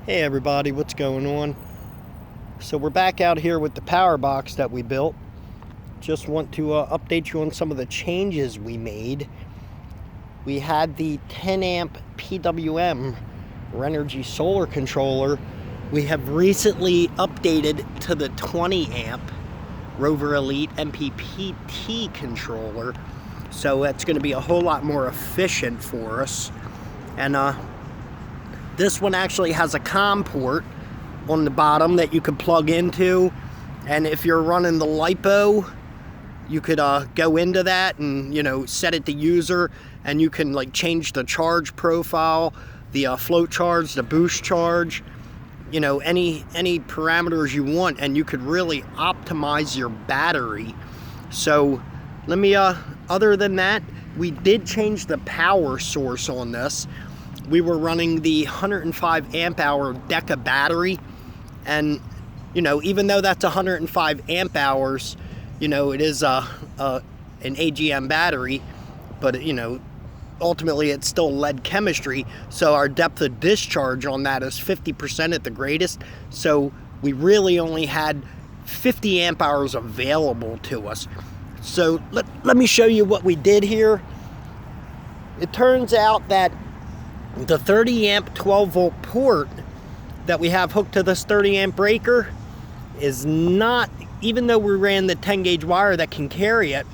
Hey everybody, what's going on? So we're back out here with the power box that we built. Just want to update you on some of the changes we made. We had the 10 amp PWM Renogy solar controller. We have recently updated to the 20 amp Rover Elite MPPT controller. So that's going to be a whole lot more efficient for us. And this one actually has a COM port on the bottom that you could plug into, and if you're running the LiPo, you could go into that and set it to user, and you can like change the charge profile, the float charge, the boost charge, any parameters you want, and you could really optimize your battery. So let me other than that, we did change the power source on this. We were running the 105 amp hour Deca battery, and even though that's 105 amp hours, it is an AGM battery, but ultimately it's still lead chemistry, so our depth of discharge on that is 50% at the greatest. So we really only had 50 amp hours available to us. So let me show you what we did here. It turns out that the 30 amp 12 volt port that we have hooked to this 30 amp breaker is not, even though we ran the 10 gauge wire that can carry it,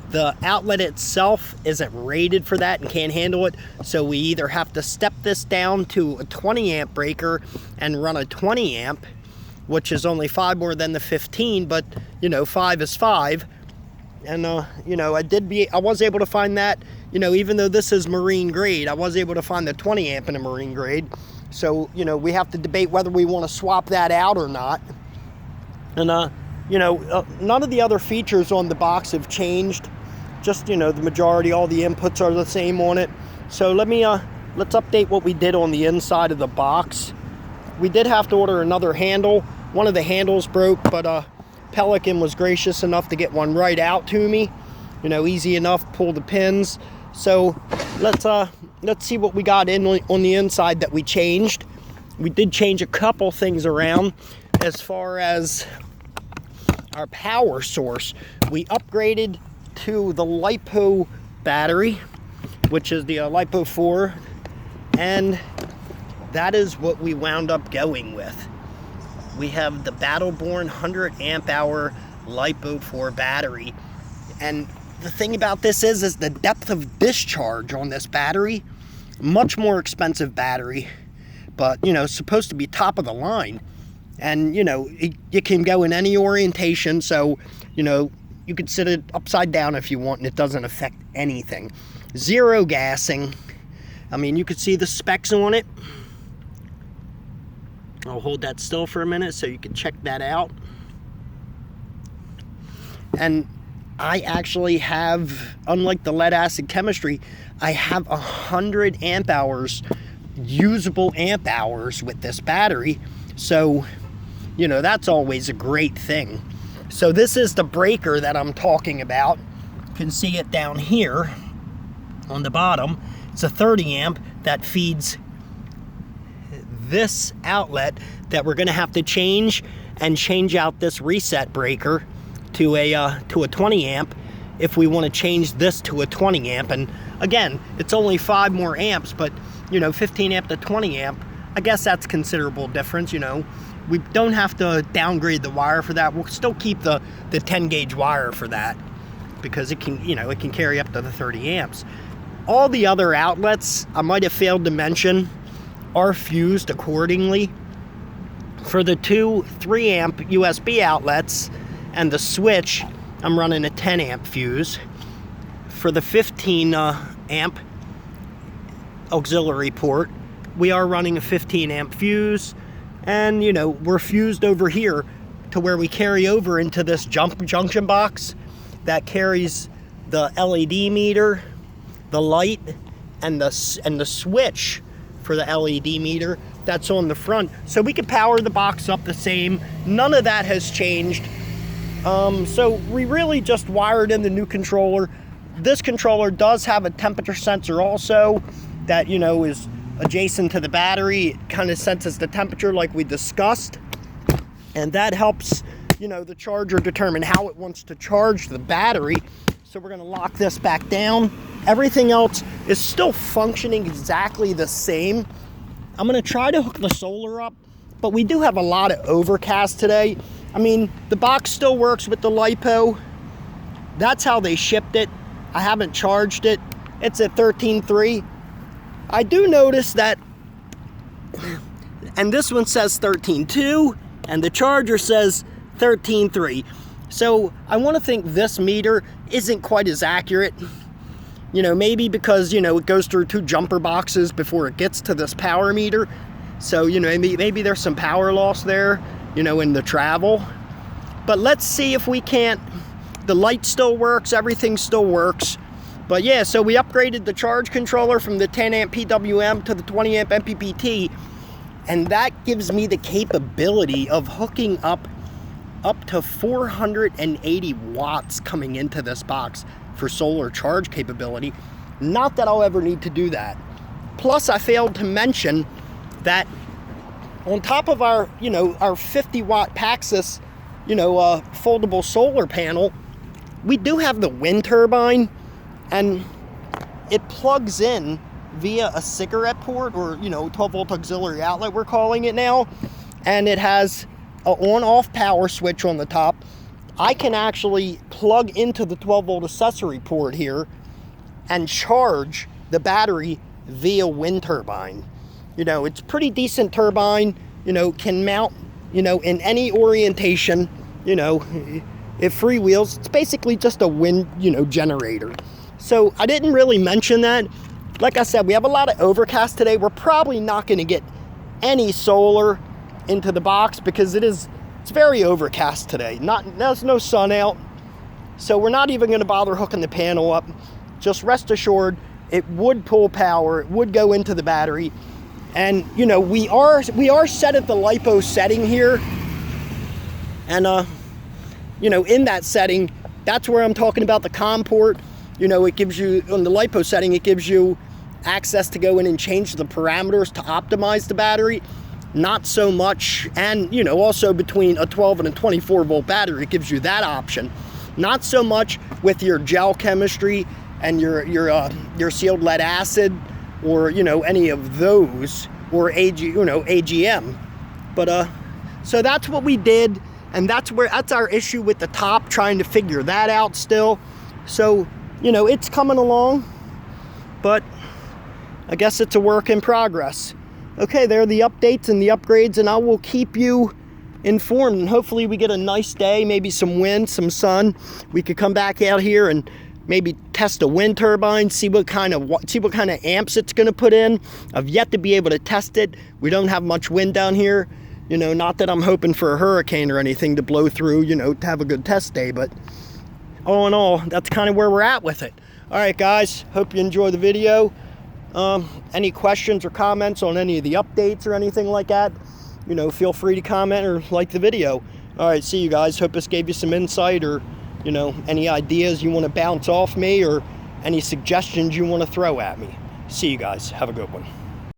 the outlet itself isn't rated for that and can't handle it. So we either have to step this down to a 20 amp breaker and run a 20 amp, which is only 5 more than the 15, but 5 is 5. And I was able to find that, even though this is marine grade, I was able to find the 20 amp in a marine grade. So, we have to debate whether we want to swap that out or not. And, none of the other features on the box have changed. Just, the majority, all the inputs are the same on it. So let's update what we did on the inside of the box. We did have to order another handle. One of the handles broke, but Pelican was gracious enough to get one right out to me. Easy enough, pull the pins. So let's see what we got on the inside that we changed. We did change a couple things around as far as our power source. We upgraded to the LiPo battery, which is the LiPo 4, and that is what we wound up going with. We have the Battleborn 100 amp hour LiPo 4 battery, and the thing about this is the depth of discharge on this battery. Much more expensive battery, but supposed to be top of the line, and it can go in any orientation. So you could sit it upside down if you want, and it doesn't affect anything. Zero gassing. I mean, you could see the specs on it. I'll hold that still for a minute so you can check that out. And I actually have, unlike the lead acid chemistry, I have 100 amp hours, usable amp hours with this battery. So, that's always a great thing. So this is the breaker that I'm talking about. You can see it down here on the bottom. It's a 30 amp that feeds this outlet that we're going to have to change out this reset breaker to a 20 amp if we want to change this to a 20 amp. And again, it's only 5 more amps, but 15 amp to 20 amp, I guess that's considerable difference. We don't have to downgrade the wire for that. We'll still keep the 10 gauge wire for that, because it can it can carry up to the 30 amps. All the other outlets I might have failed to mention are fused accordingly. For the 2 3 amp USB outlets and the switch, I'm running a 10 amp fuse. For the 15 amp auxiliary port, we are running a 15 amp fuse, and we're fused over here to where we carry over into this junction box that carries the LED meter, the light, and the switch for the LED meter that's on the front. So we can power the box up the same. None of that has changed. So we really just wired in the new controller. This controller does have a temperature sensor also that is adjacent to the battery. It kind of senses the temperature like we discussed, and that helps, you know, the charger determine how it wants to charge the battery. So we're going to lock this back down. Everything else is still functioning exactly the same. I'm going to try to hook the solar up, but we do have a lot of overcast today. I mean, the box still works with the LiPo. That's how they shipped it. I haven't charged it. It's at 13.3. I do notice that, and this one says 13.2, and the charger says 13.3. So I want to think this meter isn't quite as accurate. You know, maybe because, you know, it goes through 2 jumper boxes before it gets to this power meter. So, you know, maybe there's some power loss there, you know, in the travel. But let's see if we can't. The light still works, everything still works. But yeah, so we upgraded the charge controller from the 10 amp PWM to the 20 amp MPPT. And that gives me the capability of hooking up to 480 watts coming into this box for solar charge capability. Not that I'll ever need to do that. Plus, I failed to mention that on top of our, you know, our 50 watt Paxos, you know, foldable solar panel, we do have the wind turbine, and it plugs in via a cigarette port, or, you know, 12 volt auxiliary outlet we're calling it now, and it has an on-off power switch on the top. I can actually plug into the 12 volt accessory port here and charge the battery via wind turbine. You know, it's pretty decent turbine, you know, can mount, you know, in any orientation, you know, it freewheels. It's basically just a wind, you know, generator. So I didn't really mention that. Like I said, we have a lot of overcast today. We're probably not going to get any solar into the box because it's very overcast today. There's no sun out. So we're not even going to bother hooking the panel up. Just rest assured, it would pull power, it would go into the battery. And, you know, we are set at the LiPo setting here. And, you know, in that setting, that's where I'm talking about the COM port. You know, it gives you, on the LiPo setting, it gives you access to go in and change the parameters to optimize the battery. Not so much, and, you know, also between a 12 and a 24 volt battery, it gives you that option. Not so much with your gel chemistry and your sealed lead acid, or, you know, any of those, or AGM. But so that's what we did, and that's our issue with the top, trying to figure that out still. So, you know, it's coming along, but I guess it's a work in progress. Okay, there are the updates and the upgrades, and I will keep you informed, and hopefully we get a nice day, maybe some wind, some sun. We could come back out here and maybe test a wind turbine, see what kind of amps it's going to put in. I've yet to be able to test it. We don't have much wind down here. You know, not that I'm hoping for a hurricane or anything to blow through, you know, to have a good test day, but all in all, that's kind of where we're at with it. All right, guys, hope you enjoy the video. Any questions or comments on any of the updates or anything like that, you know, feel free to comment or like the video. All right, see you guys. Hope this gave you some insight, or, you know, any ideas you want to bounce off me, or any suggestions you want to throw at me. See you guys. Have a good one.